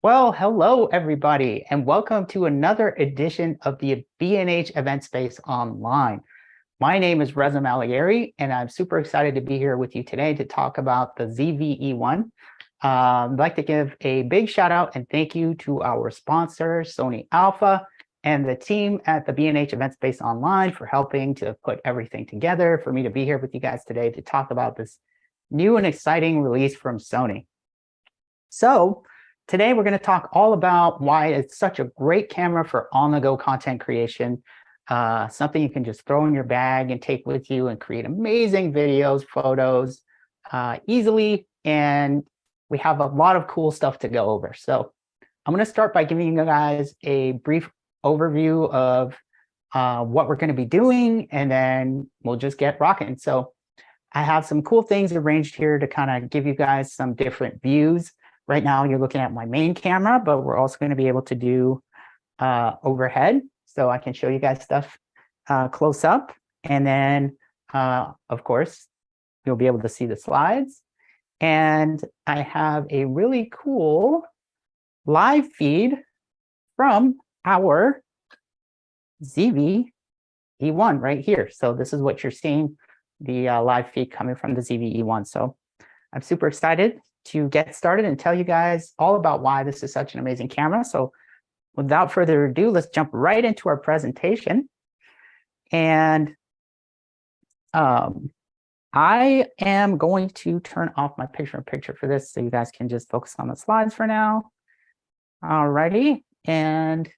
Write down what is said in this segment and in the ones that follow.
Well, hello everybody, and welcome to another edition of the B&H Event Space Online. My name is Reza Malayeri, and I'm super excited to be here with you today to talk about the ZV-E1. I'd like to give a big shout out and thank you to our sponsor, Sony Alpha, and the team at the B&H Event Space Online for helping to put everything together for me to be here with you guys today to talk about this new and exciting release from Sony. So today we're going to talk all about why it's such a great camera for on-the-go content creation, something you can just throw in your bag and take with you and create amazing videos, photos easily. And we have a lot of cool stuff to go over. So I'm going to start by giving you guys a brief overview of what we're going to be doing, and then we'll just get rocking. So I have some cool things arranged here to kind of give you guys some different views. Right now, you're looking at my main camera, but we're also going to be able to do overhead. So I can show you guys stuff close up. And then, of course, you'll be able to see the slides. And I have a really cool live feed from our ZV-E1 right here. So this is what you're seeing, the live feed coming from the ZV-E1. So I'm super excited to get started and tell you guys all about why this is such an amazing camera. So without further ado, let's jump right into our presentation. And I am going to turn off my picture-in-picture for this so you guys can just focus on the slides for now. Alrighty, and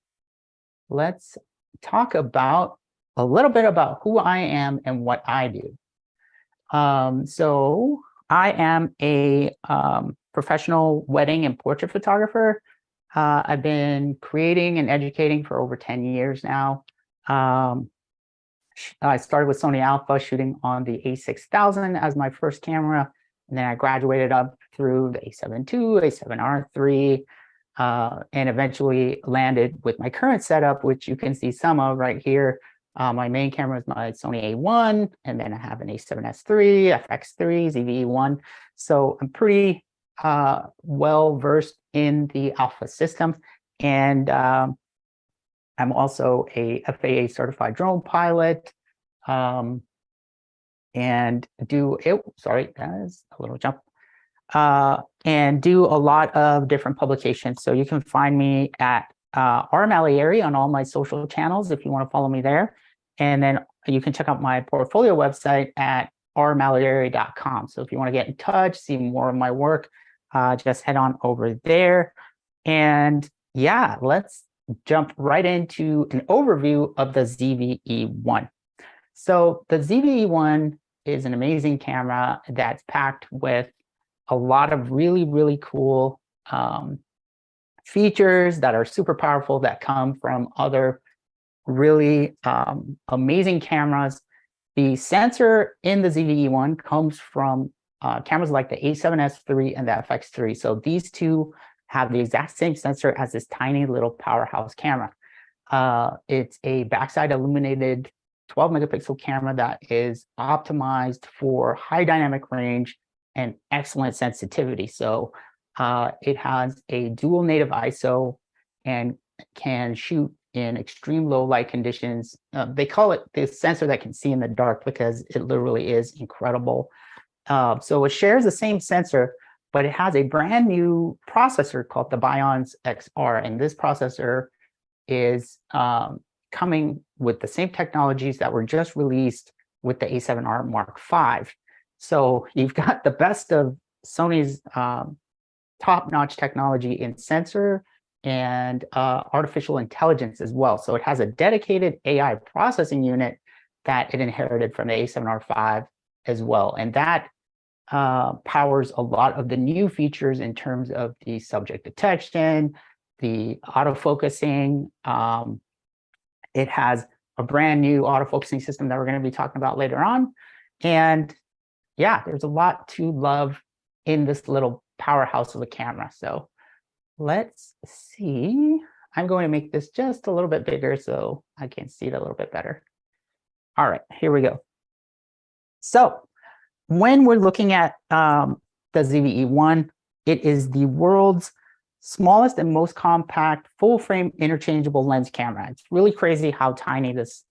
let's talk about a little bit about who I am and what I do. So I am a professional wedding and portrait photographer. I've been creating and educating for over 10 years now. I started with Sony Alpha shooting on the A6000 as my first camera, and then I graduated up through the A7 II, A7R III, and eventually landed with my current setup, which you can see some of right here. My main camera is my Sony A1, and then I have an A7S III, FX3, ZV-E1. So I'm pretty well versed in the Alpha system, and I'm also a FAA certified drone pilot, and do it. Sorry, that is a little jump. And do a lot of different publications. So you can find me at R Malayeri on all my social channels if you want to follow me there. And then you can check out my portfolio website at rmalayeri.com. So if you want to get in touch, see more of my work, just head on over there. And yeah, let's jump right into an overview of the ZV-E1. So the ZV-E1 is an amazing camera that's packed with a lot of really, really cool features that are super powerful that come from other really amazing cameras. The sensor in the ZV-E1 comes from cameras like the A7S III and the FX3. So these two have the exact same sensor as this tiny little powerhouse camera. It's a backside illuminated 12 megapixel camera that is optimized for high dynamic range and excellent sensitivity. So it has a dual native ISO and can shoot in extreme low light conditions. They call it the sensor that can see in the dark because it literally is incredible. So it shares the same sensor, but it has a brand new processor called the Bions XR. And this processor is coming with the same technologies that were just released with the A7R Mark V. So you've got the best of Sony's top-notch technology in sensor and artificial intelligence as well. So it has a dedicated AI processing unit that it inherited from the A7R V as well. And that powers a lot of the new features in terms of the subject detection, the autofocusing. It has a brand new autofocusing system that we're going to be talking about later on. And yeah, there's a lot to love in this little powerhouse of a camera. So let's see. I'm going to make this just a little bit bigger so I can see it a little bit better. All right, here we go. So when we're looking at the ZV-E1, it is the world's smallest and most compact full-frame interchangeable lens camera. It's really crazy how tiny this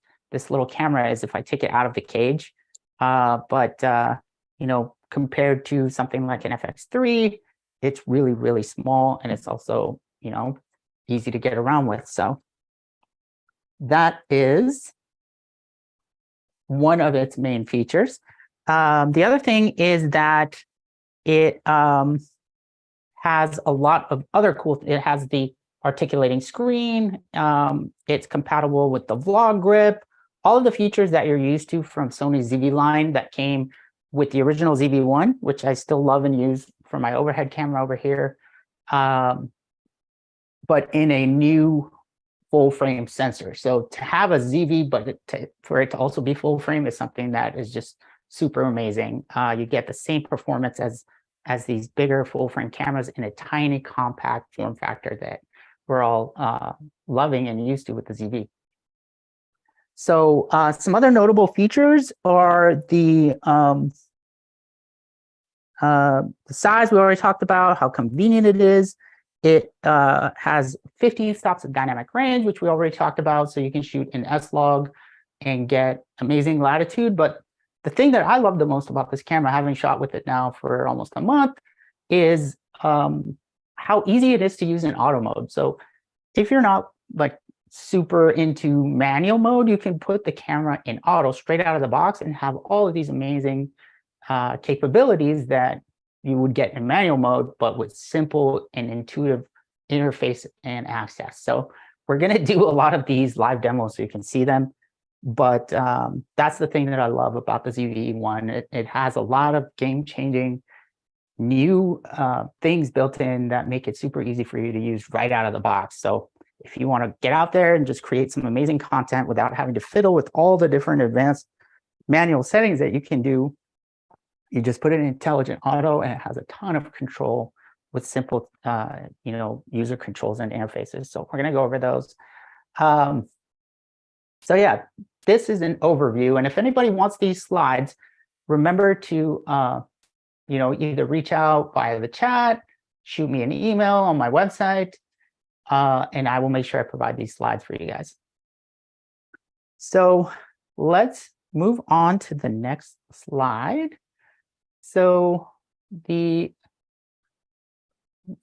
little camera is if I take it out of the cage. You know, compared to something like an FX3, it's really, really small, and it's also, you know, easy to get around with. So that is one of its main features. The other thing is that it has a lot of other cool, it has the articulating screen, it's compatible with the vlog grip, all of the features that you're used to from Sony's ZV line that came with the original ZV-E1, which I still love and use for my overhead camera over here, but in a new full frame sensor. So to have a ZV, but for it to also be full frame is something that is just super amazing. You get the same performance as these bigger full frame cameras in a tiny compact form factor that we're all loving and used to with the ZV. So some other notable features are the size we already talked about, how convenient it is. It has 15 stops of dynamic range, which we already talked about, so you can shoot in S-Log and get amazing latitude. But the thing that I love the most about this camera, having shot with it now for almost a month, is how easy it is to use in auto mode. So if you're not like super into manual mode, you can put the camera in auto straight out of the box and have all of these amazing capabilities that you would get in manual mode, but with simple and intuitive interface and access. So we're going to do a lot of these live demos so you can see them. But that's the thing that I love about the ZV-E1. It has a lot of game-changing new things built in that make it super easy for you to use right out of the box. So if you want to get out there and just create some amazing content without having to fiddle with all the different advanced manual settings that you can do, you just put it in intelligent auto, and it has a ton of control with simple, you know, user controls and interfaces. So we're going to go over those. So yeah, this is an overview. And if anybody wants these slides, remember to, you know, either reach out via the chat, shoot me an email on my website, and I will make sure I provide these slides for you guys. So let's move on to the next slide. So let's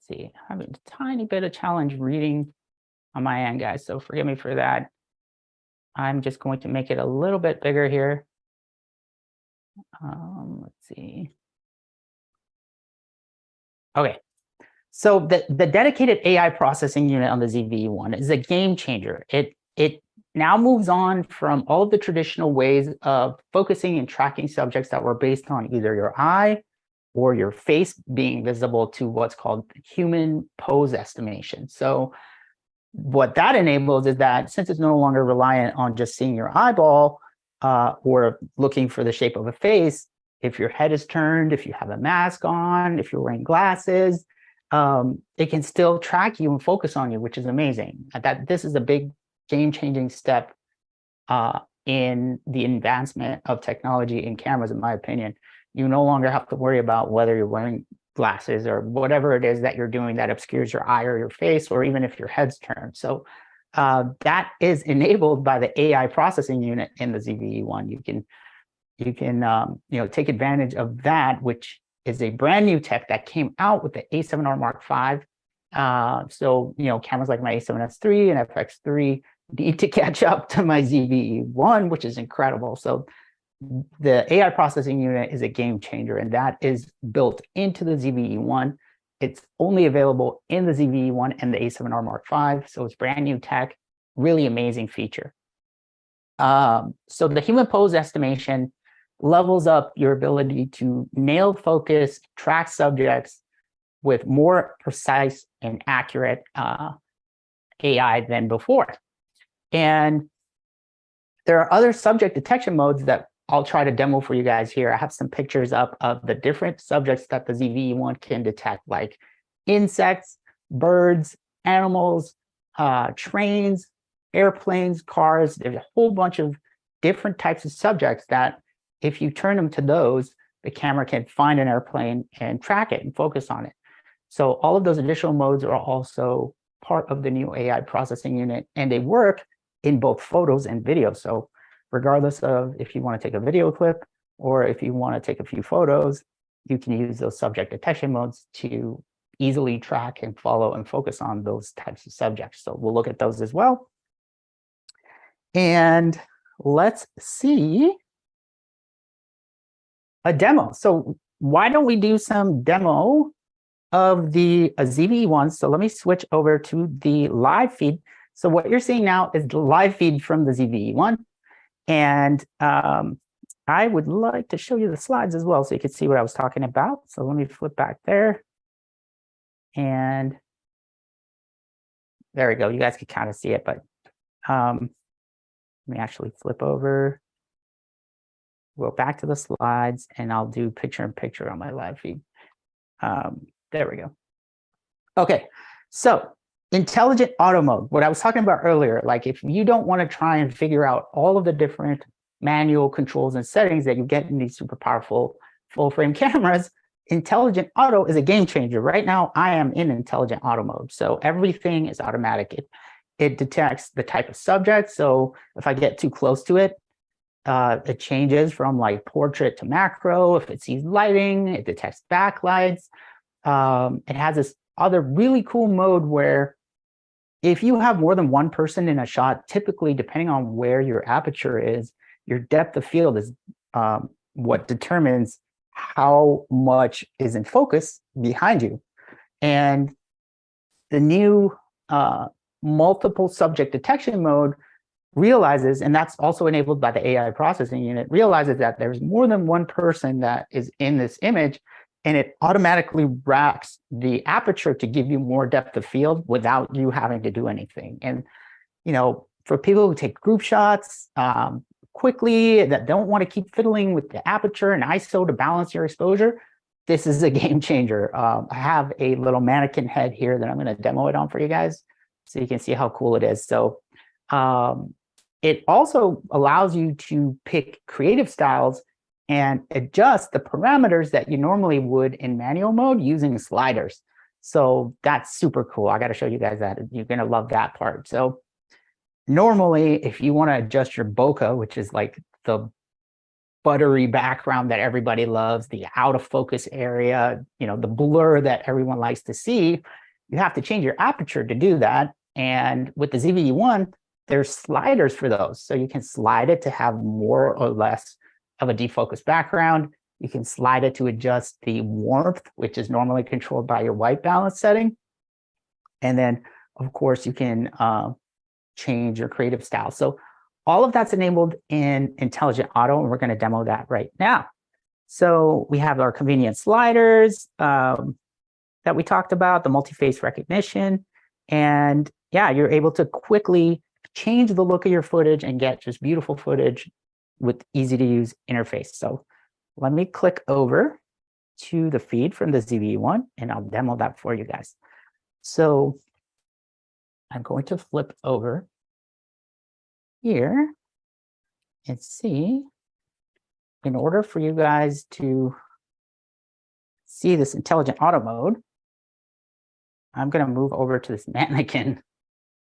see, I'm having a tiny bit of challenge reading on my end, guys, so forgive me for that. I'm just going to make it a little bit bigger here. Let's see. Okay, so the dedicated AI processing unit on the ZV-E1 is a game changer. It now moves on from all of the traditional ways of focusing and tracking subjects that were based on either your eye or your face being visible to what's called human pose estimation. So what that enables is that since it's no longer reliant on just seeing your eyeball or looking for the shape of a face, if your head is turned, if you have a mask on, if you're wearing glasses, it can still track you and focus on you, which is amazing. This is a big game-changing step in the advancement of technology in cameras, in my opinion. You no longer have to worry about whether you're wearing glasses or whatever it is that you're doing that obscures your eye or your face, or even if your head's turned. So that is enabled by the AI processing unit in the ZV-E1. You can you know, take advantage of that, which is a brand new tech that came out with the A7R Mark V. So, you know, cameras like my A7S III and FX3 need to catch up to my ZV-E1, which is incredible. So the AI processing unit is a game changer, and that is built into the ZV-E1. It's only available in the ZV-E1 and the A7R Mark V, so it's brand new tech, really amazing feature. So the human pose estimation levels up your ability to nail focus, track subjects with more precise and accurate AI than before. And there are other subject detection modes that I'll try to demo for you guys here. I have some pictures up of the different subjects that the ZV-E1 can detect, like insects, birds, animals, trains, airplanes, cars. There's a whole bunch of different types of subjects that if you turn them to those, the camera can find an airplane and track it and focus on it. So all of those additional modes are also part of the new AI processing unit, and they work in both photos and video. So regardless of if you want to take a video clip or if you want to take a few photos, you can use those subject detection modes to easily track and follow and focus on those types of subjects. So we'll look at those as well. And let's see a demo. So why don't we do some demo of the ZV-E1? So let me switch over to the live feed. So what you're seeing now is the live feed from the ZV-E1. And I would like to show you the slides as well so you can see what I was talking about. So let me flip back there. And there we go. You guys can kind of see it, but let me actually flip over. Go back to the slides, and I'll do picture-in-picture on my live feed. There we go. Okay, so intelligent auto mode, what I was talking about earlier, like if you don't want to try and figure out all of the different manual controls and settings that you get in these super powerful full-frame cameras, intelligent auto is a game changer. Right now, I am in intelligent auto mode, so everything is automatic. It detects the type of subject, so if I get too close to it, it changes from like portrait to macro. If it sees lighting, it detects backlights. It has this other really cool mode where if you have more than one person in a shot, typically depending on where your aperture is, your depth of field is what determines how much is in focus behind you. And the new multiple subject detection mode realizes, and that's also enabled by the AI processing unit, realizes that there's more than one person that is in this image, and it automatically racks the aperture to give you more depth of field without you having to do anything. And, you know, for people who take group shots quickly, that don't want to keep fiddling with the aperture and ISO to balance your exposure, this is a game changer. I have a little mannequin head here that I'm going to demo it on for you guys so you can see how cool it is. So it also allows you to pick creative styles and adjust the parameters that you normally would in manual mode using sliders. So that's super cool. I got to show you guys that. You're going to love that part. So normally, if you want to adjust your bokeh, which is like the buttery background that everybody loves, the out of focus area, you know, the blur that everyone likes to see, you have to change your aperture to do that. And with the ZV-E1, there's sliders for those. So you can slide it to have more or less of a defocused background. You can slide it to adjust the warmth, which is normally controlled by your white balance setting. And then, of course, you can change your creative style. So all of that's enabled in Intelligent Auto, and we're going to demo that right now. So we have our convenient sliders that we talked about, the multi-face recognition. And yeah, you're able to quickly change the look of your footage and get just beautiful footage with easy to use interface. So let me click over to the feed from the ZV-E1 and I'll demo that for you guys. So I'm going to flip over here and see, in order for you guys to see this intelligent auto mode, I'm going to move over to this mannequin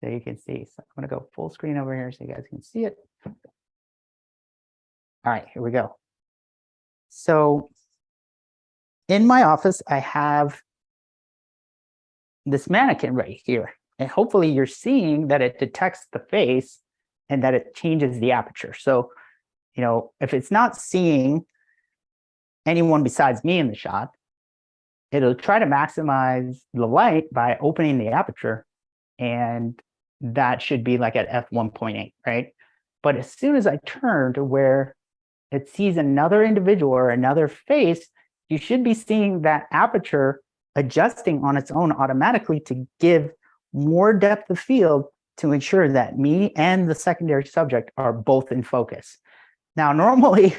so you can see. So I'm going to go full screen over here so you guys can see it. All right, here we go. So in my office, I have this mannequin right here. And hopefully you're seeing that it detects the face and that it changes the aperture. So, you know, if it's not seeing anyone besides me in the shot, it'll try to maximize the light by opening the aperture. And that should be like at f1.8, right? But as soon as I turn to where it sees another individual or another face, you should be seeing that aperture adjusting on its own automatically to give more depth of field to ensure that me and the secondary subject are both in focus. Now, normally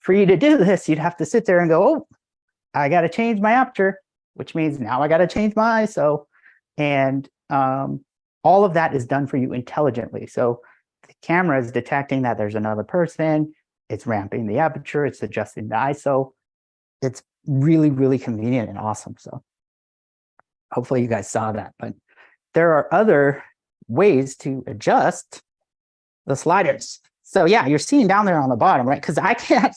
for you to do this, you'd have to sit there and go, oh, I got to change my aperture, which means now I got to change my ISO. And all of that is done for you intelligently. So the camera is detecting that there's another person, it's ramping the aperture, it's adjusting the ISO. It's really, really convenient and awesome. So Hopefully you guys saw that, but there are other ways to adjust the sliders. So yeah, you're seeing down there on the bottom, right? Because I can't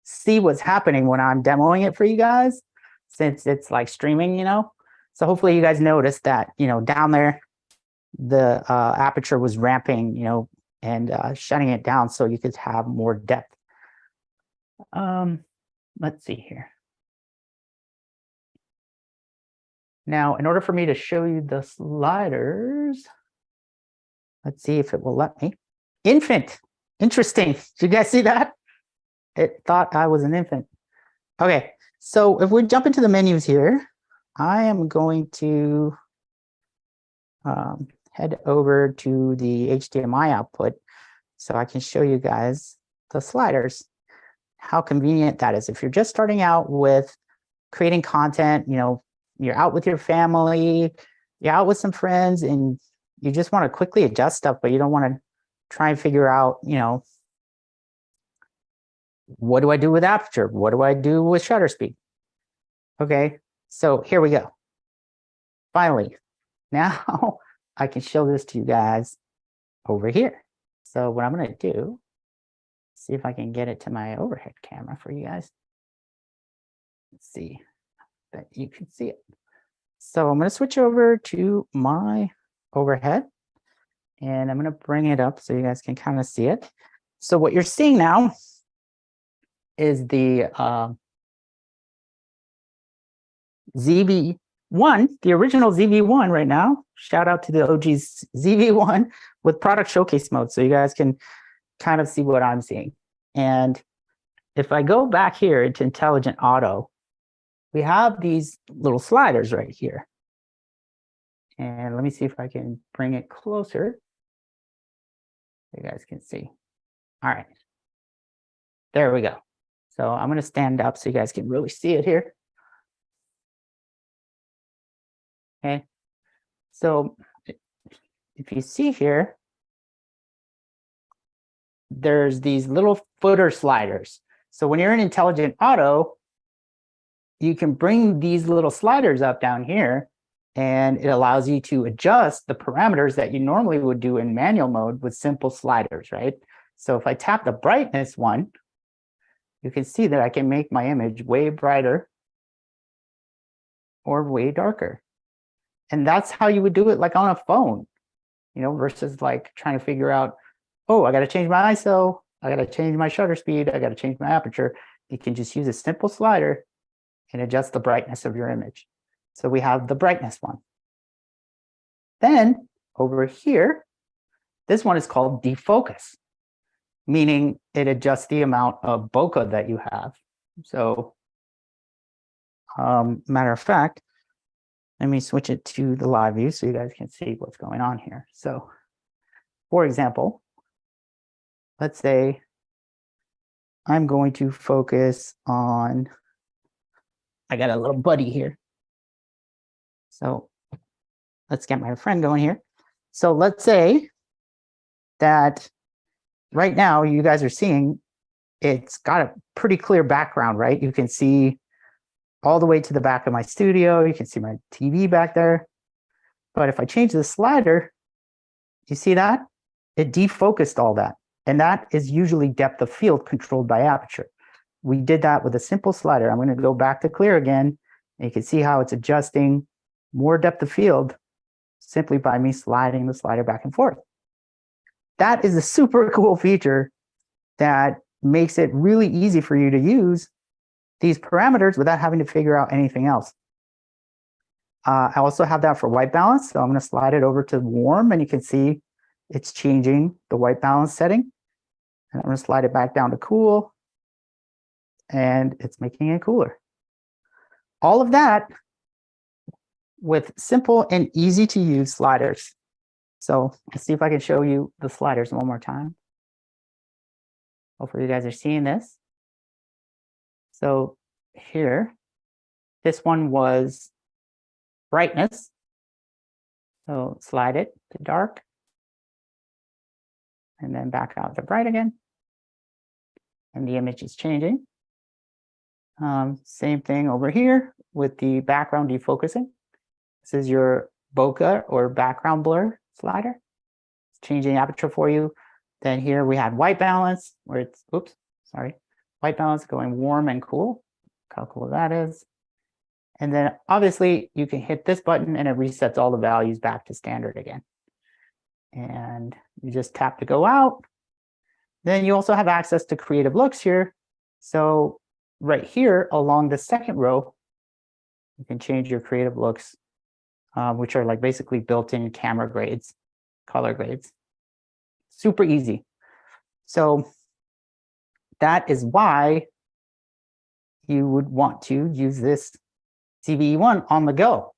see what's happening when I'm demoing it for you guys, since it's like streaming, you know? So hopefully you guys noticed that, you know, down there, the aperture was ramping, you know, and shutting it down so you could have more depth. Let's see here. Now, in order for me to show you the sliders, let's see if it will let me. Infant, interesting. Did you guys see that? It thought I was an infant. Okay, so if we jump into the menus here, I am going to head over to the HDMI output so I can show you guys the sliders. How convenient that is. If you're just starting out with creating content, you know, you're out with your family, you're out with some friends, and you just want to quickly adjust stuff, but you don't want to try and figure out, you know, what do I do with aperture? What do I do with shutter speed? Okay, so here we go. Finally, now I can show this to you guys over here. So what I'm going to do, see if I can get it to my overhead camera for you guys. Let's see that you can see it. So I'm going to switch over to my overhead, and I'm going to bring it up so you guys can kind of see it. So what you're seeing now is the ZV-E1, the original ZV-E1 right now. Shout out to the OG's ZV-E1 with product showcase mode, so you guys can kind of see what I'm seeing. And if I go back here into Intelligent Auto, we have these little sliders right here. And let me see if I can bring it closer so you guys can see. All right, there we go. So I'm going to stand up so you guys can really see it here. Okay, so if you see here, there's these little footer sliders. So when you're in Intelligent Auto, you can bring these little sliders up down here, and it allows you to adjust the parameters that you normally would do in manual mode with simple sliders, right? So if I tap the brightness one, you can see that I can make my image way brighter or way darker. And that's how you would do it like on a phone, you know, versus like trying to figure out, oh, I got to change my ISO, I got to change my shutter speed, I got to change my aperture. You can just use a simple slider and adjust the brightness of your image. So we have the brightness one. Then over here, this one is called defocus, meaning it adjusts the amount of bokeh that you have. So matter of fact, let me switch it to the live view so you guys can see what's going on here. So for example, let's say I'm going to focus on, I got a little buddy here. So let's get my friend going here. So let's say that right now you guys are seeing it's got a pretty clear background, right? You can see all the way to the back of my studio. You can see my TV back there. But if I change the slider, you see that? It defocused all that. And that is usually depth of field controlled by aperture. We did that with a simple slider. I'm going to go back to clear again. And you can see how it's adjusting more depth of field simply by me sliding the slider back and forth. That is a super cool feature that makes it really easy for you to use these parameters without having to figure out anything else. I also have that for white balance. So I'm going to slide it over to warm, and you can see it's changing the white balance setting. And I'm going to slide it back down to cool, and it's making it cooler. All of that with simple and easy to use sliders. So let's see if I can show you the sliders one more time. Hopefully you guys are seeing this. So here, this one was brightness. So slide it to dark, and then back out to bright again. And the image is changing. Same thing over here with the background defocusing. This is your bokeh or background blur slider. It's changing aperture for you. Then here we had white balance, where it's, oops, sorry, white balance going warm and cool. Look how cool that is. And then obviously you can hit this button and it resets all the values back to standard again. And you just tap to go out. Then you also have access to creative looks here. So right here along the second row, you can change your creative looks, which are like basically built-in camera grades, color grades. Super easy. So that is why you would want to use this ZV-E1 on the go,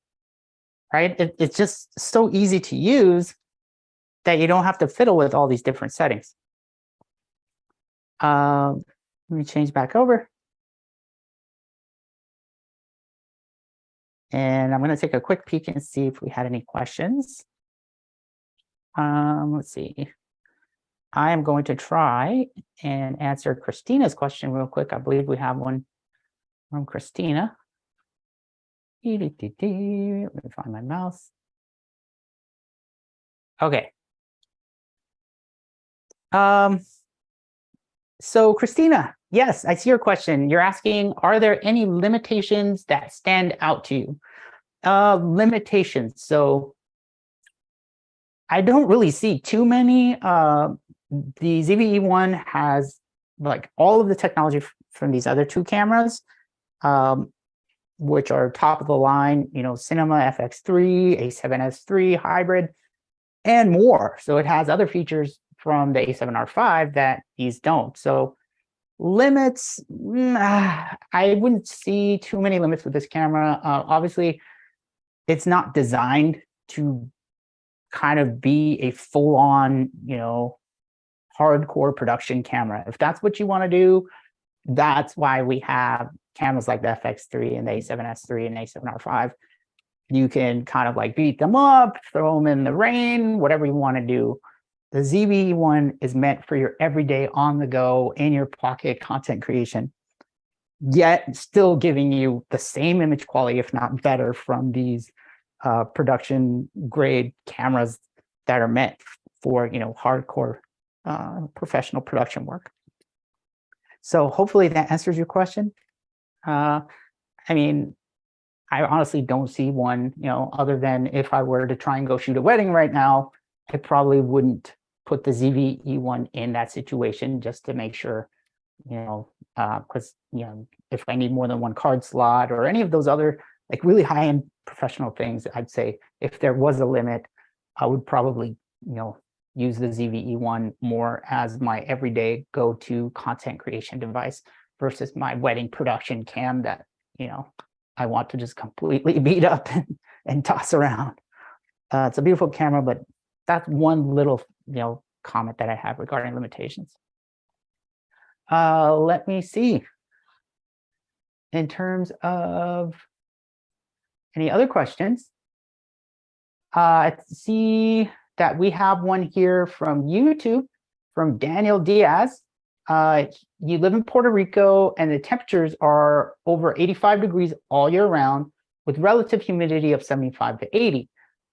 right? It's just so easy to use that you don't have to fiddle with all these different settings. Let me change back over. And I'm going to take a quick peek and see if we had any questions. Let's see. I am going to try and answer Christina's question real quick. I believe we have one from Christina. Let me find my mouse. Okay. So Christina, yes, I see your question. You're asking, are there any limitations that stand out to you? Limitations. So I don't really see too many. The ZV-E1 has like all of the technology from these other two cameras, which are top of the line, you know, Cinema FX3, A7S3 hybrid, and more. So it has other features from the A7R5 that these don't. So limits, I wouldn't see too many limits with this camera. Obviously, it's not designed to kind of be a full-on, you know, hardcore production camera. If that's what you want to do, that's why we have cameras like the FX3 and the A7S3 and A7R5. You can kind of like beat them up, throw them in the rain, whatever you want to do. The ZV-E1 is meant for your everyday on the go, in your pocket content creation, yet still giving you the same image quality, if not better, from these production grade cameras that are meant for, you know, hardcore professional production work. So hopefully that answers your question. I mean, I honestly don't see one, you know, other than if I were to try and go shoot a wedding right now, I probably wouldn't put the ZV-E1 in that situation just to make sure, you know, because, you know, if I need more than one card slot or any of those other like really high-end professional things, I'd say if there was a limit, I would probably, you know, use the ZV-E1 more as my everyday go-to content creation device versus my wedding production cam that, you know, I want to just completely beat up and toss around. It's a beautiful camera, but that's one little, you know, comment that I have regarding limitations. Let me see. In terms of any other questions, I see that we have one here from YouTube from Daniel Diaz. You live in Puerto Rico and the temperatures are over 85 degrees all year round with relative humidity of 75 to 80.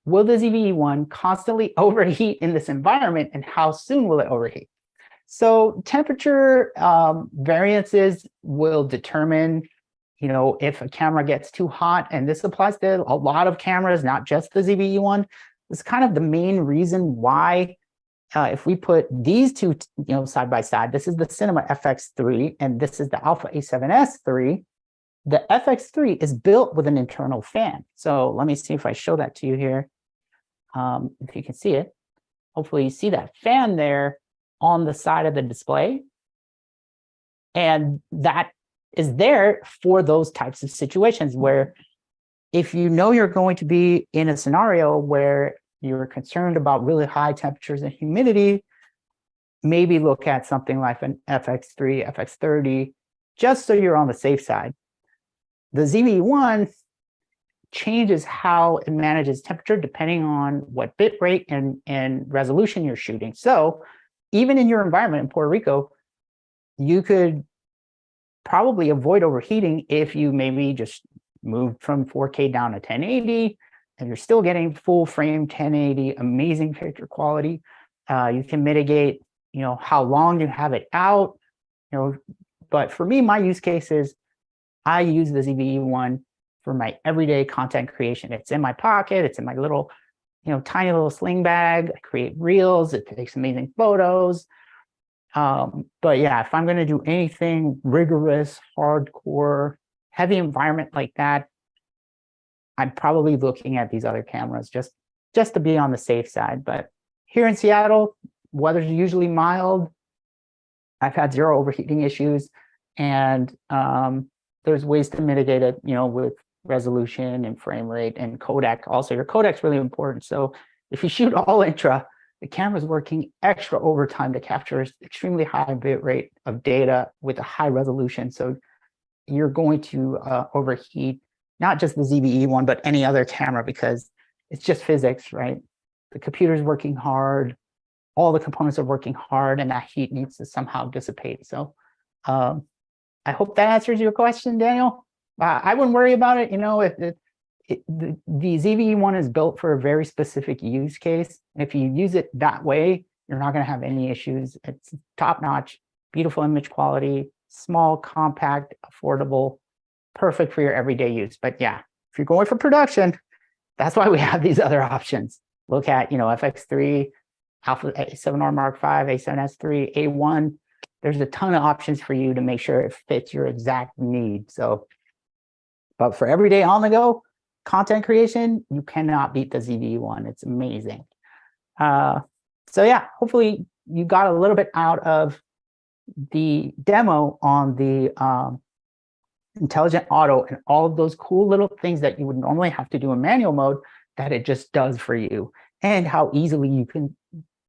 Will the ZV-E1 constantly overheat in this environment, and how soon will it overheat? So temperature variances will determine, you know, if a camera gets too hot, and this applies to a lot of cameras, not just the ZV-E1. It's kind of the main reason why if we put these two, you know, side by side, this is the Cinema FX3 and this is the Alpha A7S3. The FX3 is built with an internal fan. So let me see if I show that to you here. If you can see it, hopefully you see that fan there on the side of the display. And that is there for those types of situations where if you know you're going to be in a scenario where you're concerned about really high temperatures and humidity, maybe look at something like an FX3, FX30, just so you're on the safe side. The ZV-E1 changes how it manages temperature depending on what bit rate and resolution you're shooting. So even in your environment in Puerto Rico, you could probably avoid overheating if you maybe just moved from 4K down to 1080 and you're still getting full frame 1080, amazing picture quality. You can mitigate, how long you have it out, but for me, my use case is I use the ZV-E1 for my everyday content creation. It's in my pocket. It's in my little, tiny little sling bag. I create reels. It takes amazing photos. But yeah, if I'm going to do anything rigorous, hardcore, heavy environment like that, I'm probably looking at these other cameras just to be on the safe side. But here in Seattle, weather's usually mild. I've had zero overheating issues, and there's ways to mitigate it, with resolution and frame rate and codec. Also, your codec's really important. So if you shoot all intra, the camera's working extra overtime to capture extremely high bit rate of data with a high resolution. So you're going to overheat not just the ZV-E1, but any other camera, because it's just physics, right? The computer's working hard, all the components are working hard, and that heat needs to somehow dissipate. So I hope that answers your question, Daniel. I wouldn't worry about it. The ZV-E1 is built for a very specific use case. And if you use it that way, you're not going to have any issues. It's top-notch, beautiful image quality, small, compact, affordable, perfect for your everyday use. But yeah, if you're going for production, that's why we have these other options. Look at, FX3, Alpha A7R Mark V, A7S III, A1. There's a ton of options for you to make sure it fits your exact need. So, but for everyday on the go content creation, you cannot beat the ZV-E1. It's amazing. So yeah, hopefully you got a little bit out of the demo on the intelligent auto and all of those cool little things that you would normally have to do in manual mode that it just does for you, and how easily you can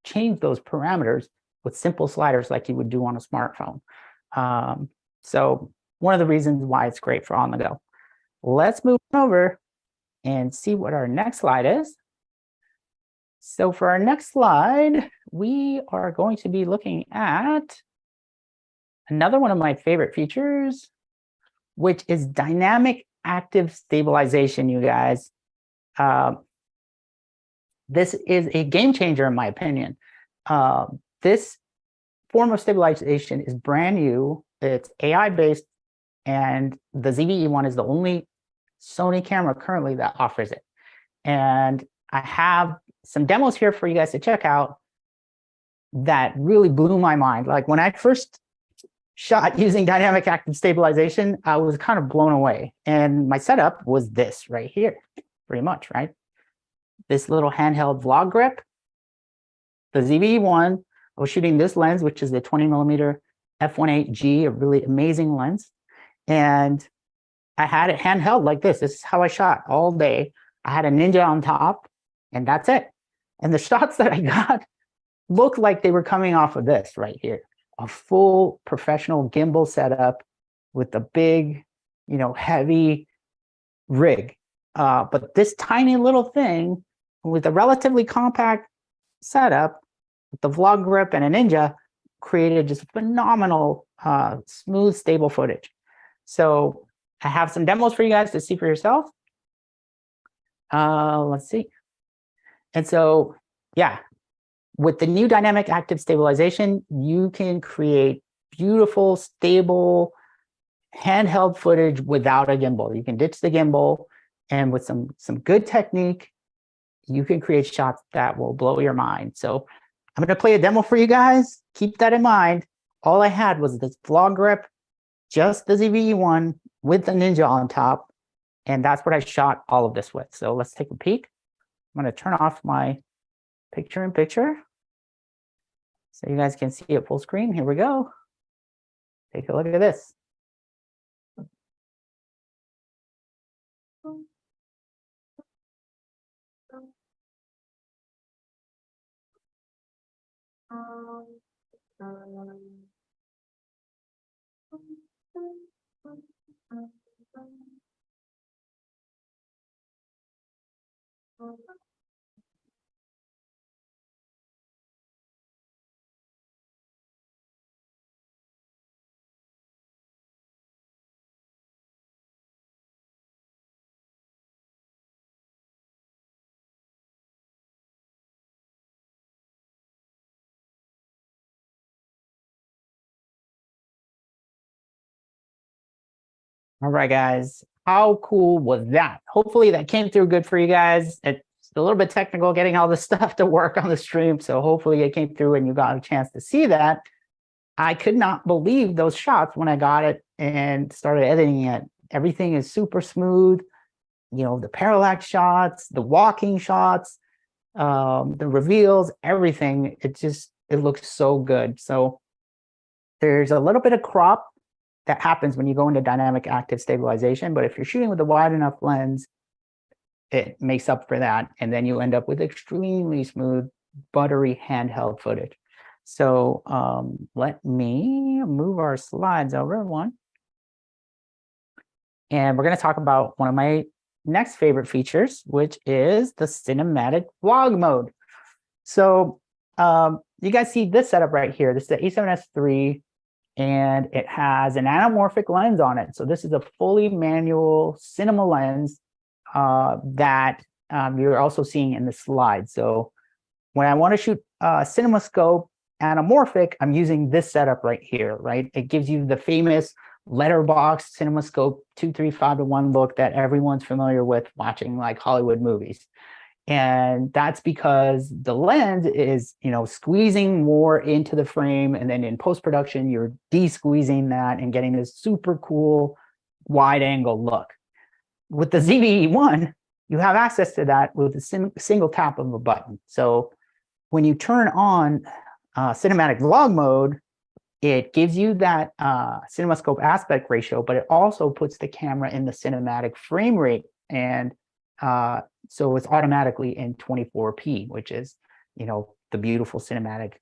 change those parameters with simple sliders like you would do on a smartphone. So one of the reasons why it's great for on the go. Let's move over and see what our next slide is. So for our next slide, we are going to be looking at another one of my favorite features, which is dynamic active stabilization, you guys. This is a game changer, in my opinion. This form of stabilization is brand new. It's AI-based, and the ZV-E1 is the only Sony camera currently that offers it. And I have some demos here for you guys to check out that really blew my mind. Like when I first shot using dynamic active stabilization, I was kind of blown away. And my setup was this right here, pretty much, right? This little handheld vlog grip, the ZV-E1. I was shooting this lens, which is the 20mm f1.8G, a really amazing lens. And I had it handheld like this. This is how I shot all day. I had a Ninja on top, and that's it. And the shots that I got looked like they were coming off of this right here. A full professional gimbal setup with a big, heavy rig. But this tiny little thing with a relatively compact setup with the vlog grip and a Ninja created just phenomenal, smooth, stable footage. So I have some demos for you guys to see for yourself. Let's see. And so, yeah, with the new dynamic active stabilization, you can create beautiful, stable, handheld footage without a gimbal. You can ditch the gimbal, and with some good technique, you can create shots that will blow your mind. So I'm going to play a demo for you guys. Keep that in mind. All I had was this vlog grip, just the ZV-E1 with the Ninja on top, and that's what I shot all of this with. So let's take a peek. I'm going to turn off my picture-in-picture so you guys can see it full screen. Here we go. Take a look at this. All right, guys. How cool was that? Hopefully that came through good for you guys. It's a little bit technical getting all this stuff to work on the stream. So hopefully it came through and you got a chance to see that. I could not believe those shots when I got it and started editing it. Everything is super smooth. You know, the parallax shots, the walking shots, the reveals, everything. It looks so good. So there's a little bit of crop that happens when you go into dynamic active stabilization, but if you're shooting with a wide enough lens, it makes up for that, and then you end up with extremely smooth, buttery handheld footage. So let me move our slides over one. And we're going to talk about one of my next favorite features, which is the cinematic vlog mode. So you guys see this setup right here. This is the A7S III, and it has an anamorphic lens on it. So this is a fully manual cinema lens that you're also seeing in the slide. So when I want to shoot CinemaScope anamorphic, I'm using this setup right here, right? It gives you the famous letterbox CinemaScope 2.35:1 look that everyone's familiar with watching like Hollywood movies. And that's because the lens is, you know, squeezing more into the frame, and then in post-production, you're de-squeezing that and getting this super cool wide angle look. With the ZV-E1, you have access to that with a single tap of a button. So when you turn on cinematic vlog mode, it gives you that CinemaScope aspect ratio, but it also puts the camera in the cinematic frame rate. And so it's automatically in 24p, which is, you know, the beautiful cinematic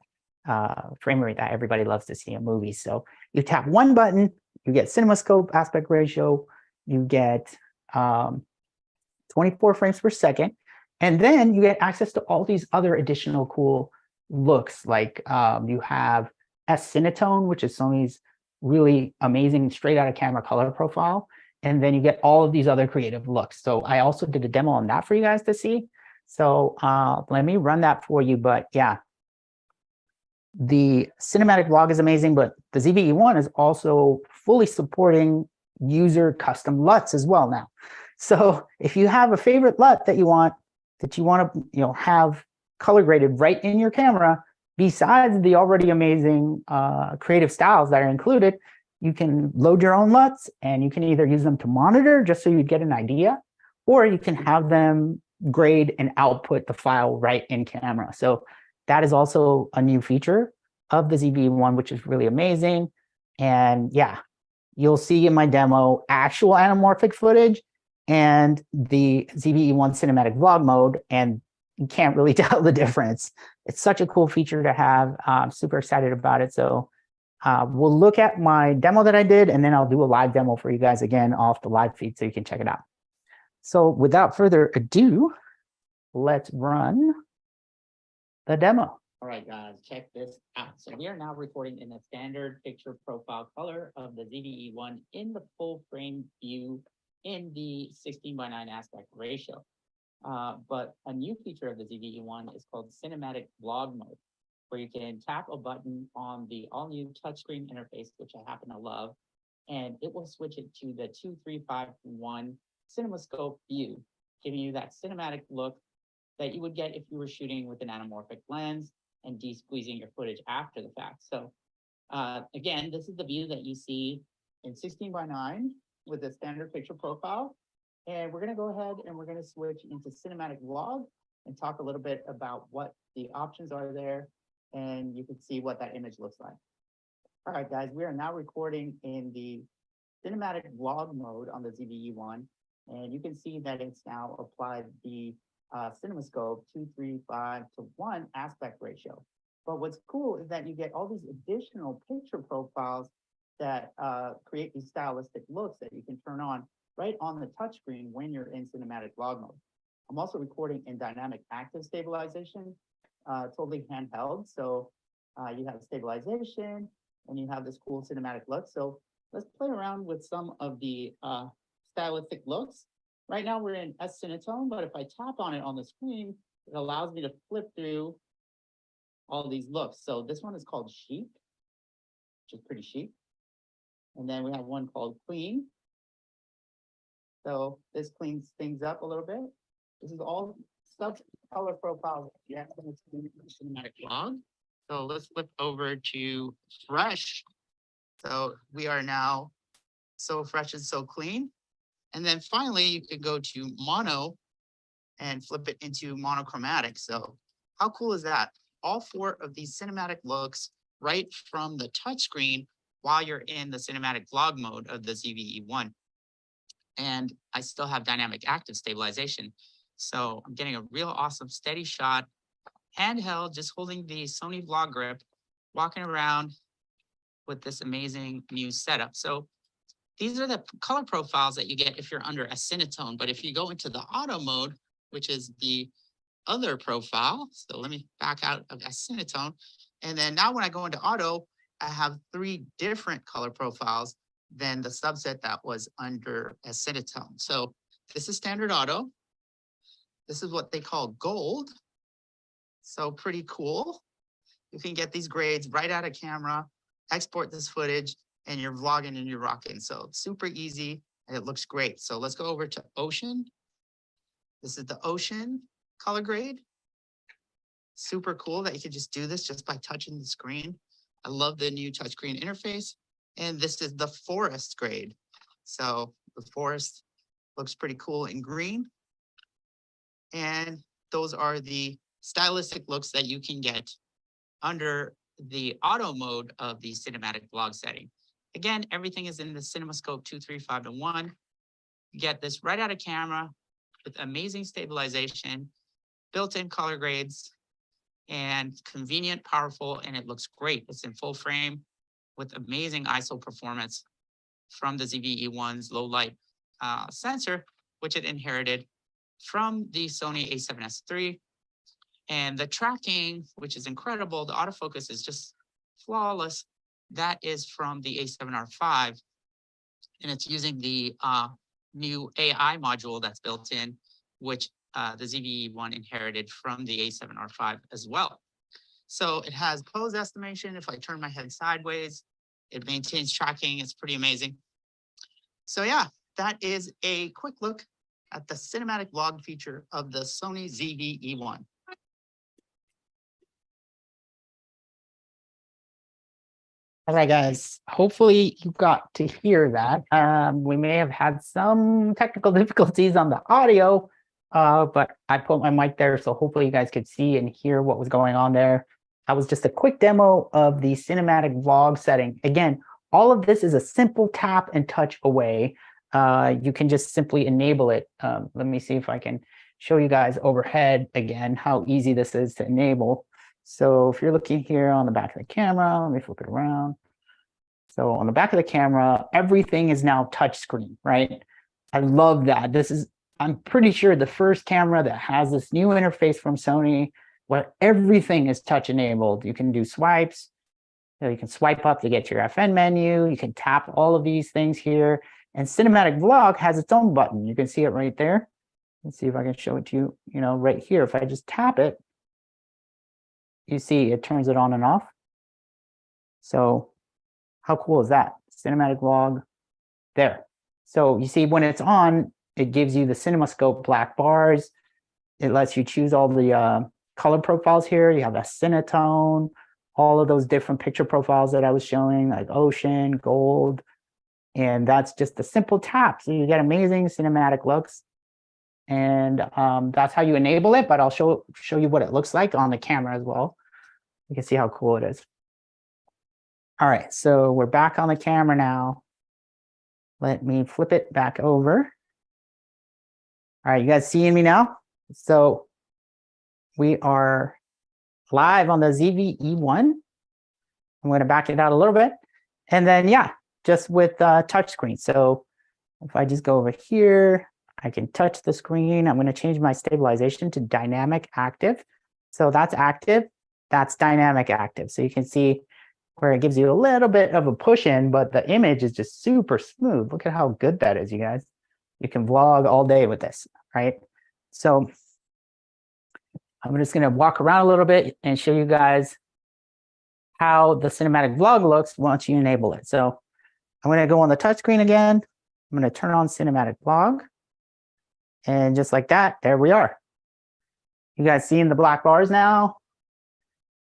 frame rate that everybody loves to see in movies. So you tap one button, you get CinemaScope aspect ratio, you get 24 frames per second, and then you get access to all these other additional cool looks. Like you have S-Cinetone, which is Sony's really amazing straight out of camera color profile. And then you get all of these other creative looks. So I also did a demo on that for you guys to see. So let me run that for you. But yeah, the cinematic vlog is amazing, but the ZV-E1 is also fully supporting user custom LUTs as well now. So if you have a favorite LUT that you want to, you know, have color graded right in your camera, besides the already amazing creative styles that are included, you can load your own LUTs, and you can either use them to monitor just so you get an idea, or you can have them grade and output the file right in camera. So that is also a new feature of the ZV-E1, which is really amazing. And yeah, you'll see in my demo actual anamorphic footage and the ZV-E1 cinematic vlog mode, and you can't really tell the difference. It's such a cool feature to have. I'm super excited about it. So we'll look at my demo that I did, and then I'll do a live demo for you guys again off the live feed so you can check it out. So without further ado, let's run the demo. All right, guys, check this out. So we are now recording in the standard picture profile color of the ZV-E1 in the full frame view in the 16:9 aspect ratio. But a new feature of the ZV-E1 is called cinematic vlog mode, where you can tap a button on the all-new touchscreen interface, which I happen to love, and it will switch it to the 2.35:1 CinemaScope view, giving you that cinematic look that you would get if you were shooting with an anamorphic lens and de-squeezing your footage after the fact. So again, this is the view that you see in 16:9 with the standard picture profile. And we're going to go ahead and we're going to switch into cinematic vlog and talk a little bit about what the options are there. And you can see what that image looks like. All right, guys, we are now recording in the cinematic vlog mode on the ZV-E1. And you can see that it's now applied the CinemaScope 2.35:1 aspect ratio. But what's cool is that you get all these additional picture profiles that create these stylistic looks that you can turn on right on the touchscreen when you're in cinematic vlog mode. I'm also recording in dynamic active stabilization, totally handheld. So you have stabilization and you have this cool cinematic look. So let's play around with some of the stylistic looks. Right now we're in S-Cinetone, but if I tap on it on the screen, it allows me to flip through all these looks. So this one is called Chic, which is pretty chic. And then we have one called Clean. So this cleans things up a little bit. This is all sub color profile. Yeah, it's cinematic log. So let's flip over to fresh. So we are now so fresh and so clean. And then finally, you could go to mono and flip it into monochromatic. So how cool is that? All four of these cinematic looks right from the touchscreen while you're in the cinematic vlog mode of the ZV-E1. And I still have dynamic active stabilization. So I'm getting a real awesome steady shot, handheld, just holding the Sony vlog grip, walking around with this amazing new setup. So these are the color profiles that you get if you're under a Cinetone. But if you go into the auto mode, which is the other profile, so let me back out of a Cinetone. And then now when I go into auto, I have 3 different color profiles than the subset that was under a Cinetone. So this is standard auto. This is what they call gold. So pretty cool. You can get these grades right out of camera, export this footage, and you're vlogging and you're rocking. So super easy and it looks great. So let's go over to ocean. This is the ocean color grade. Super cool that you can just do this just by touching the screen. I love the new touchscreen interface. And this is the forest grade. So the forest looks pretty cool in green. And those are the stylistic looks that you can get under the auto mode of the cinematic vlog setting. Again, everything is in the CinemaScope 235-1. You get this right out of camera with amazing stabilization, built-in color grades, and convenient, powerful, and it looks great. It's in full frame with amazing ISO performance from the ZV-E1's low light sensor, which it inherited from the Sony a7S III. And the tracking, which is incredible, the autofocus is just flawless. That is from the A7R5, and it's using the new AI module that's built in, which the ZV-E1 inherited from the A7R5 as well. So it has pose estimation. If I turn my head sideways, it maintains tracking. It's pretty amazing. So yeah, that is a quick look at the cinematic vlog feature of the Sony ZV-E1. All right, guys, hopefully you got to hear that. We may have had some technical difficulties on the audio, but I put my mic there, so hopefully you guys could see and hear what was going on there. That was just a quick demo of the cinematic vlog setting. Again, all of this is a simple tap and touch away. You can just simply enable it. Let me see if I can show you guys overhead again how easy this is to enable. So if you're looking here on the back of the camera, let me flip it around. So on the back of the camera, everything is now touchscreen, right? I love that. This is, I'm pretty sure, the first camera that has this new interface from Sony where everything is touch enabled. You can do swipes. You can swipe up to get to your FN menu. You can tap all of these things here. And Cinematic Vlog has its own button. You can see it right there. Let's see if I can show it to you, right here. If I just tap it, you see it turns it on and off. So how cool is that? Cinematic Vlog there. So you see when it's on, it gives you the CinemaScope black bars. It lets you choose all the color profiles here. You have a Cinetone, all of those different picture profiles that I was showing, like ocean, gold. And that's just a simple tap. So you get amazing cinematic looks. And that's how you enable it, but I'll show you what it looks like on the camera as well. You can see how cool it is. All right, so we're back on the camera now. Let me flip it back over. All right, you guys seeing me now? So we are live on the ZV-E1. I'm going to back it out a little bit. And then, yeah, just with touchscreen. So if I just go over here, I can touch the screen. I'm going to change my stabilization to dynamic active. So that's active. That's dynamic active. So you can see where it gives you a little bit of a push in, but the image is just super smooth. Look at how good that is, you guys. You can vlog all day with this, right? So I'm just going to walk around a little bit and show you guys how the cinematic vlog looks once you enable it. So I'm going to go on the touchscreen again. I'm going to turn on cinematic vlog. And just like that, there we are. You guys seeing the black bars now?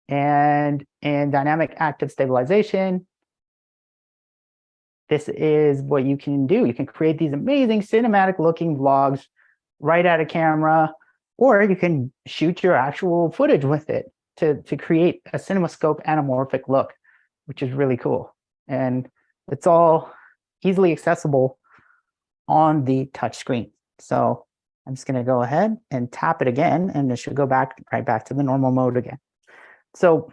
And in dynamic active stabilization, this is what you can do. You can create these amazing cinematic looking vlogs right at a camera, or you can shoot your actual footage with it to create a CinemaScope anamorphic look, which is really cool. And it's all easily accessible on the touch screen. So I'm just going to go ahead and tap it again, and it should go right back to the normal mode again. So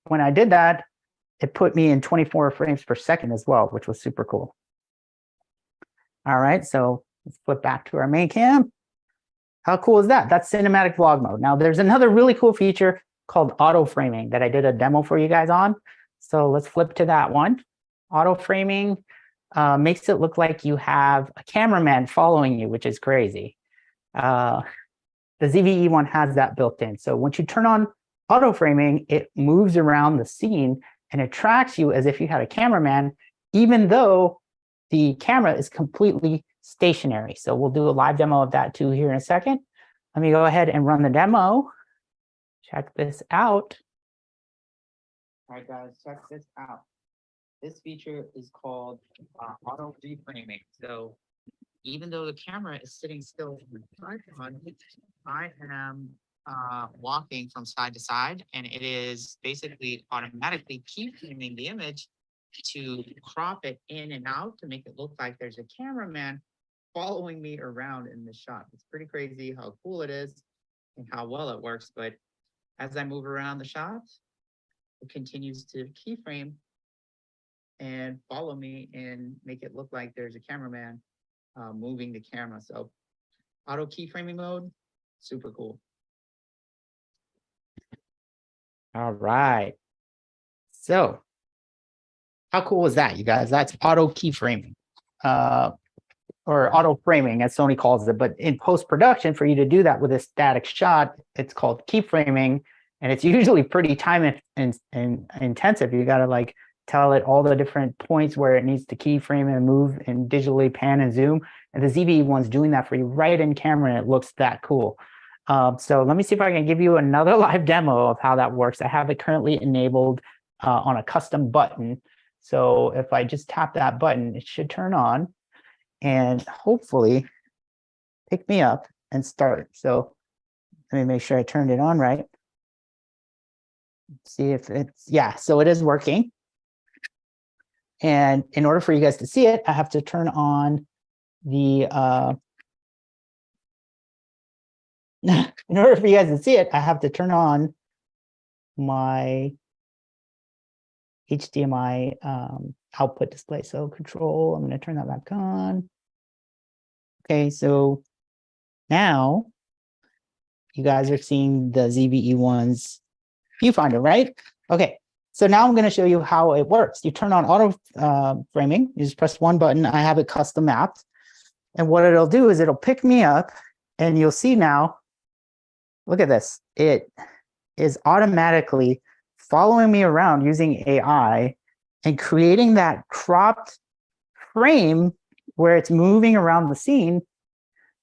when I did that, it put me in 24 frames per second as well, which was super cool. All right, so let's flip back to our main cam. How cool is that? That's cinematic vlog mode. Now there's another really cool feature called auto framing that I did a demo for you guys on. So let's flip to that one. Auto framing makes it look like you have a cameraman following you, which is crazy. The ZV-E1 has that built in. So once you turn on auto framing, it moves around the scene and it tracks you as if you had a cameraman, even though the camera is completely stationary. So we'll do a live demo of that too here in a second. Let me go ahead and run the demo. Check this out. All right, guys, check this out. This feature is called auto reframing. So even though the camera is sitting still in the tripod, I am walking from side to side, and it is basically automatically keyframing the image to crop it in and out to make it look like there's a cameraman following me around in the shot. It's pretty crazy how cool it is and how well it works. But as I move around the shot, it continues to keyframe and follow me and make it look like there's a cameraman moving the camera. So auto keyframing mode, super cool. All right. So how cool is that, you guys? That's auto keyframing, or auto framing, as Sony calls it. But in post-production, for you to do that with a static shot, it's called keyframing, and it's usually pretty time intensive. You got to like tell it all the different points where it needs to keyframe and move and digitally pan and zoom. And the ZV-E1's doing that for you right in camera, and it looks that cool. So let me see if I can give you another live demo of how that works. I have it currently enabled on a custom button. So if I just tap that button, it should turn on and hopefully pick me up and start. So let me make sure I turned it on right. See if it's, yeah, so it is working. And in order for you guys to see it, I have to turn on the, in order for you guys to see it, I have to turn on my HDMI output display. So control, I'm going to turn that back on. Okay, so now you guys are seeing the ZV-E1's viewfinder, right? Okay, so now I'm going to show you how it works. You turn on auto framing, you just press one button. I have it custom mapped. And what it'll do is it'll pick me up, and you'll see now, look at this. It is automatically following me around using AI and creating that cropped frame where it's moving around the scene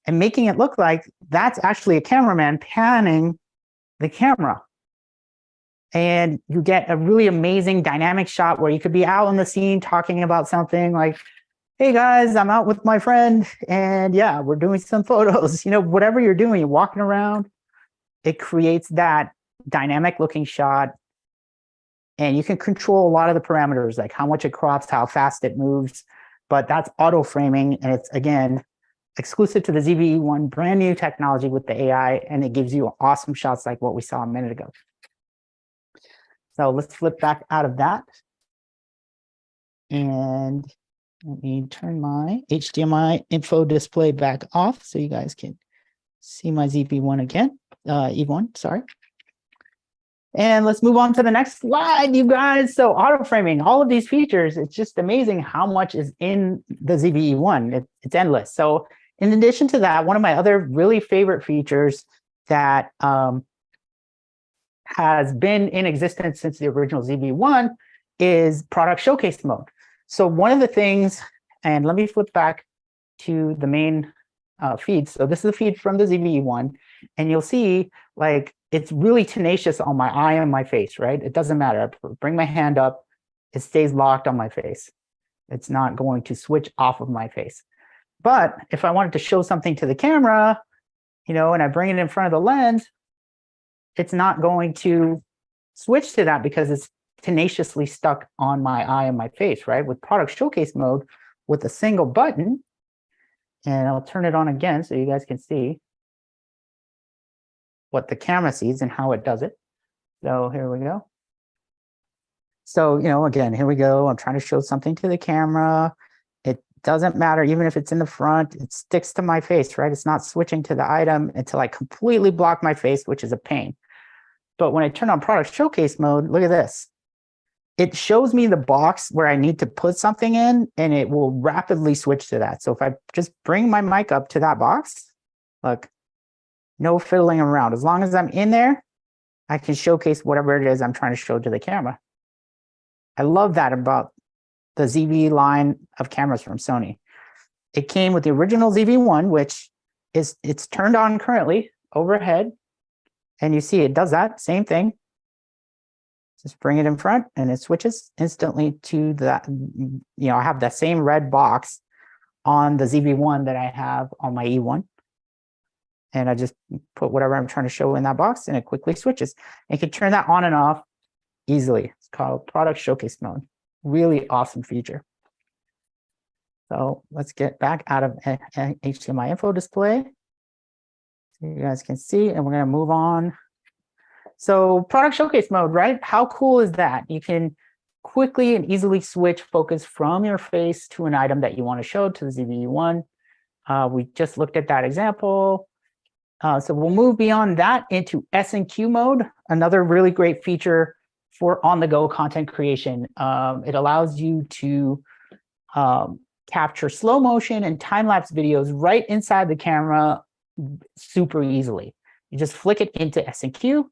and making it look like that's actually a cameraman panning the camera. And you get a really amazing dynamic shot where you could be out on the scene talking about something like, hey guys, I'm out with my friend, and yeah, we're doing some photos. You know, whatever you're doing, you're walking around, it creates that dynamic looking shot. And you can control a lot of the parameters, like how much it crops, how fast it moves. But that's auto framing, and it's, again, exclusive to the ZV-E1, brand new technology with the AI, and it gives you awesome shots like what we saw a minute ago. So let's flip back out of that. And let me turn my HDMI info display back off so you guys can see my ZV-E1 again, E1, sorry. And let's move on to the next slide, you guys. So auto framing, all of these features, it's just amazing how much is in the ZV-E1. It's endless. So in addition to that, one of my other really favorite features that has been in existence since the original ZV-E1 is product showcase mode. So one of the things, and let me flip back to the main feed. So this is the feed from the ZV-E1, and you'll see like it's really tenacious on my eye and my face, right? It doesn't matter. I bring my hand up, it stays locked on my face. It's not going to switch off of my face. But if I wanted to show something to the camera, and I bring it in front of the lens, it's not going to switch to that because it's tenaciously stuck on my eye and my face, right? With product showcase mode, with a single button, and I'll turn it on again so you guys can see what the camera sees and how it does it. So here we go. So, again, here we go. I'm trying to show something to the camera. It doesn't matter, even if it's in the front, it sticks to my face, right? It's not switching to the item until I completely block my face, which is a pain. But when I turn on product showcase mode, look at this. It shows me the box where I need to put something in, and it will rapidly switch to that. So if I just bring my mic up to that box, look, no fiddling around. As long as I'm in there, I can showcase whatever it is I'm trying to show to the camera. I love that about the ZV line of cameras from Sony. It came with the original ZV-1, which it's turned on currently overhead. And you see it does that same thing. Just bring it in front and it switches instantly to that. I have that same red box on the ZV-1 that I have on my E1. And I just put whatever I'm trying to show in that box and it quickly switches. And you can turn that on and off easily. It's called product showcase mode. Really awesome feature. So let's get back out of HDMI info display. So you guys can see, and we're going to move on. So product showcase mode, right? How cool is that? You can quickly and easily switch focus from your face to an item that you want to show to the ZV-E1. We just looked at that example. So we'll move beyond that into S&Q mode, another really great feature for on-the-go content creation. It allows you to capture slow motion and time-lapse videos right inside the camera super easily. You just flick it into S&Q,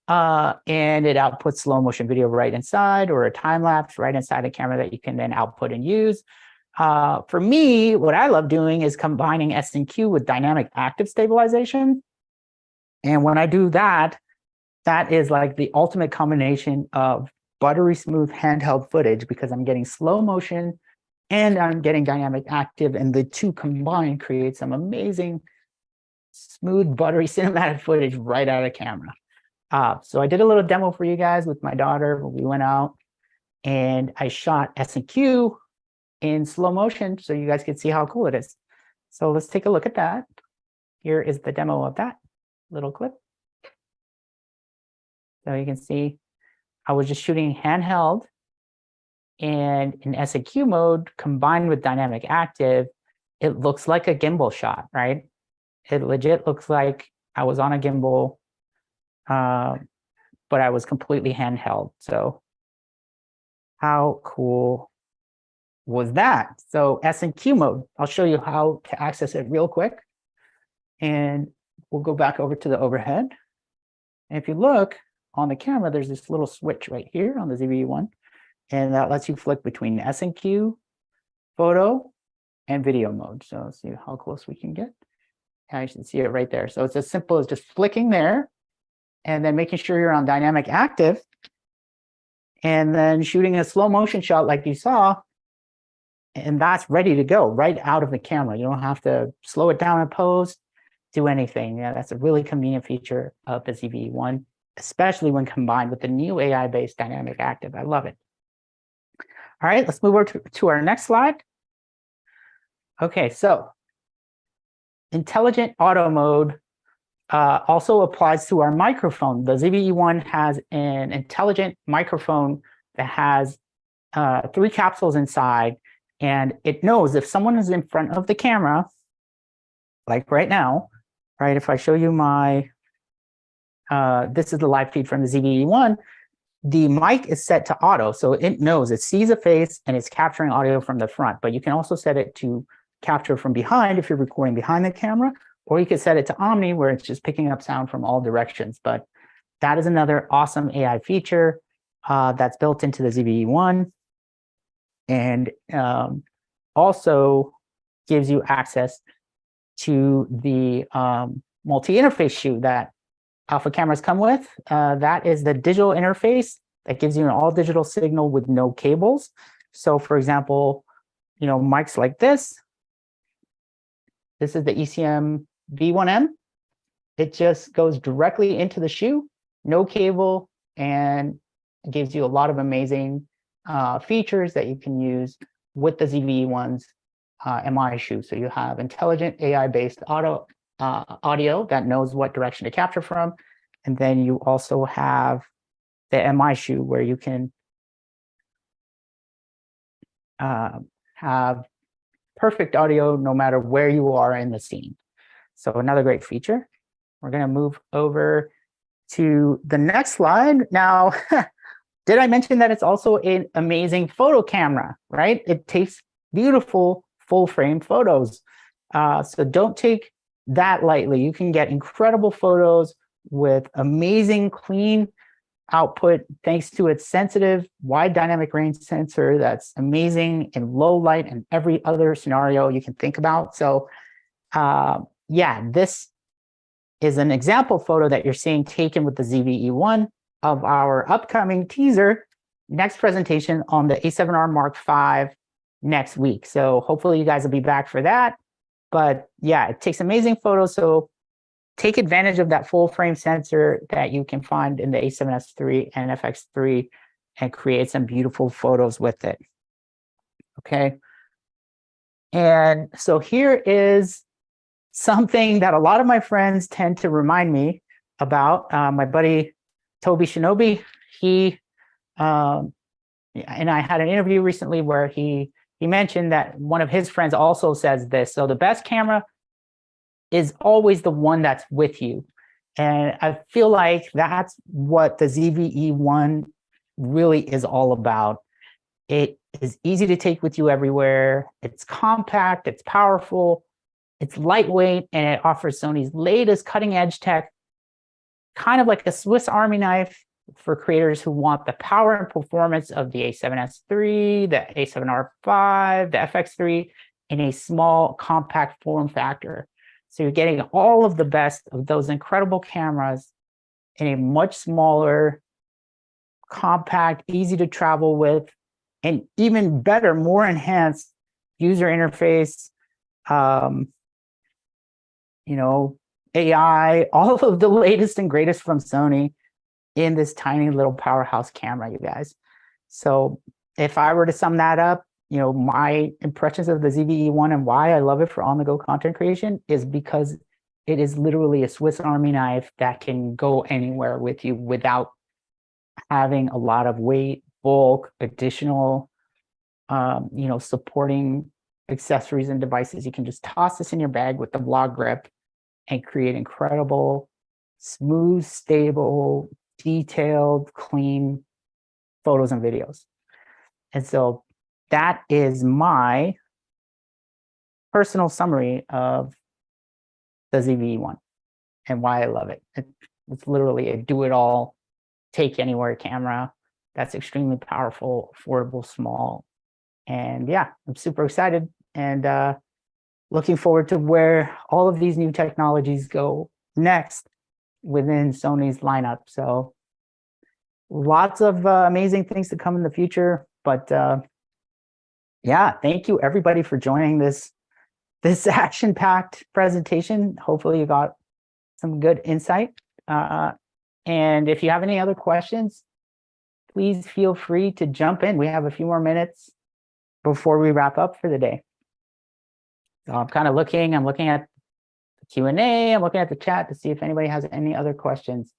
and it outputs slow motion video right inside, or a time-lapse right inside the camera that you can then output and use. For me, what I love doing is combining S&Q with dynamic active stabilization. And when I do that, that is like the ultimate combination of buttery smooth handheld footage, because I'm getting slow motion and I'm getting dynamic active, and the two combined create some amazing smooth, buttery cinematic footage right out of the camera. So I did a little demo for you guys with my daughter. We went out and I shot S&Q in slow motion so you guys can see how cool it is. So let's take a look at that. Here is the demo of that little clip. So you can see I was just shooting handheld, and in S&Q mode combined with dynamic active, it looks like a gimbal shot, right? It legit looks like I was on a gimbal, but I was completely handheld. So how cool was that? So S&Q mode, I'll show you how to access it real quick. And we'll go back over to the overhead. And if you look on the camera, there's this little switch right here on the ZV-E1. And that lets you flick between S&Q, photo, and video mode. So let's see how close we can get. And you can see it right there. So it's as simple as just flicking there and then making sure you're on dynamic active and then shooting a slow motion shot like you saw. And that's ready to go right out of the camera. You don't have to slow it down in post, do anything. Yeah, that's a really convenient feature of the ZV-E1, especially when combined with the new AI-based dynamic active. I love it. All right, let's move over to our next slide. Okay, so intelligent auto mode also applies to our microphone. The ZV-E1 has an intelligent microphone that has 3 capsules inside, and it knows if someone is in front of the camera, like right now, right? If I show you my, this is the live feed from the ZV-E1, the mic is set to auto, so it knows, it sees a face and it's capturing audio from the front, but you can also set it to capture from behind if you're recording behind the camera, or you could set it to Omni where it's just picking up sound from all directions. But that is another awesome AI feature that's built into the ZV-E1. And also gives you access to the multi-interface shoe that Alpha cameras come with. That is the digital interface that gives you an all digital signal with no cables. So for example, mics like this is the ECM V1M. It just goes directly into the shoe, no cable, and it gives you a lot of amazing features that you can use with the ZV-E1's MI shoe. So you have intelligent AI-based audio that knows what direction to capture from. And then you also have the MI shoe where you can have perfect audio no matter where you are in the scene. So another great feature. We're going to move over to the next slide. Now, did I mention that it's also an amazing photo camera, right? It takes beautiful full frame photos. So don't take that lightly. You can get incredible photos with amazing clean output thanks to its sensitive wide dynamic range sensor that's amazing in low light and every other scenario you can think about. So yeah, this is an example photo that you're seeing taken with the ZV-E1 of our upcoming teaser next presentation on the A7R Mark V next week. So hopefully you guys will be back for that. But yeah, it takes amazing photos. So take advantage of that full frame sensor that you can find in the A7S III and FX3 and create some beautiful photos with it. Okay. And so here is something that a lot of my friends tend to remind me about. My buddy Toby Shinobi, he and I had an interview recently where he mentioned that one of his friends also says this. So the best camera is always the one that's with you. And I feel like that's what the ZV-E1 really is all about. It is easy to take with you everywhere. It's compact, it's powerful, it's lightweight, and it offers Sony's latest cutting edge tech, kind of like a Swiss Army knife for creators who want the power and performance of the A7S III, the A7R5, the FX3 in a small, compact form factor. So you're getting all of the best of those incredible cameras in a much smaller, compact, easy to travel with, and even better, more enhanced user interface, AI, all of the latest and greatest from Sony in this tiny little powerhouse camera, you guys. So if I were to sum that up, my impressions of the ZV-E1 and why I love it for on-the-go content creation is because it is literally a Swiss Army knife that can go anywhere with you without having a lot of weight, bulk, additional, supporting accessories and devices. You can just toss this in your bag with the vlog grip and create incredible, smooth, stable, detailed, clean photos and videos. And so that is my personal summary of the ZV-E1 and why I love it. It's literally a do-it-all, take-anywhere camera that's extremely powerful, affordable, small. And yeah, I'm super excited and looking forward to where all of these new technologies go next within Sony's lineup. So lots of amazing things to come in the future. But yeah, thank you everybody for joining this action-packed presentation. Hopefully you got some good insight. And if you have any other questions, please feel free to jump in. We have a few more minutes before we wrap up for the day. So I'm looking at the Q&A, I'm looking at the chat to see if anybody has any other questions.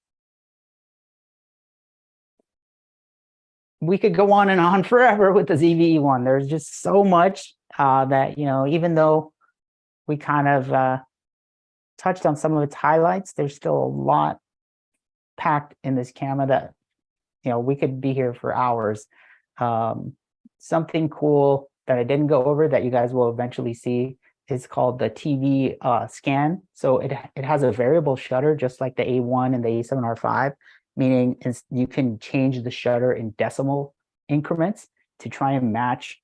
We could go on and on forever with the ZV-E1. There's just so much that, even though we kind of touched on some of its highlights, there's still a lot packed in this camera that, we could be here for hours. Something cool that I didn't go over that you guys will eventually see is called the TV scan. So it has a variable shutter, just like the A1 and the A7R5, meaning you can change the shutter in decimal increments to try and match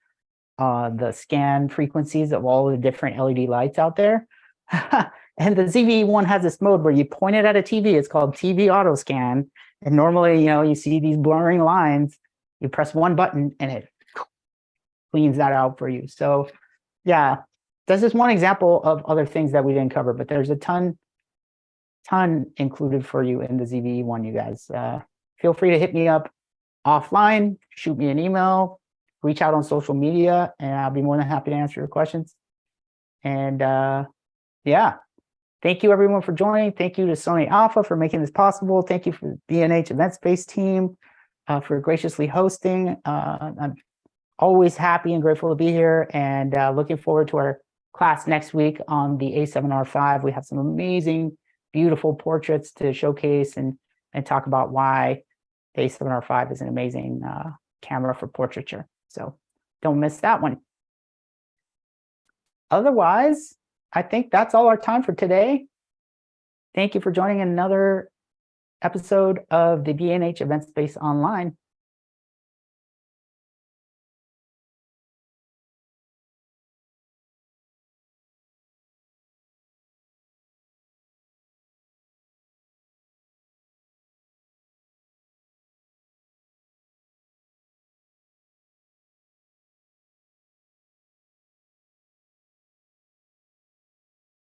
the scan frequencies of all the different LED lights out there. And the ZV-E1 has this mode where you point it at a TV. It's called TV auto scan. And normally, you see these blurring lines. You press one button and it cleans that out for you. So yeah, that's just one example of other things that we didn't cover, but there's a ton included for you in the ZV-E1, you guys. Feel free to hit me up offline, shoot me an email, reach out on social media, and I'll be more than happy to answer your questions. And yeah, thank you everyone for joining. Thank you to Sony Alpha for making this possible. Thank you for the B&H Event Space team for graciously hosting. I'm always happy and grateful to be here, and looking forward to our class next week on the A7R5. We have some amazing, beautiful portraits to showcase and talk about why the A7R5 is an amazing camera for portraiture. So don't miss that one. Otherwise, I think that's all our time for today. Thank you for joining another episode of the B&H Event Space Online.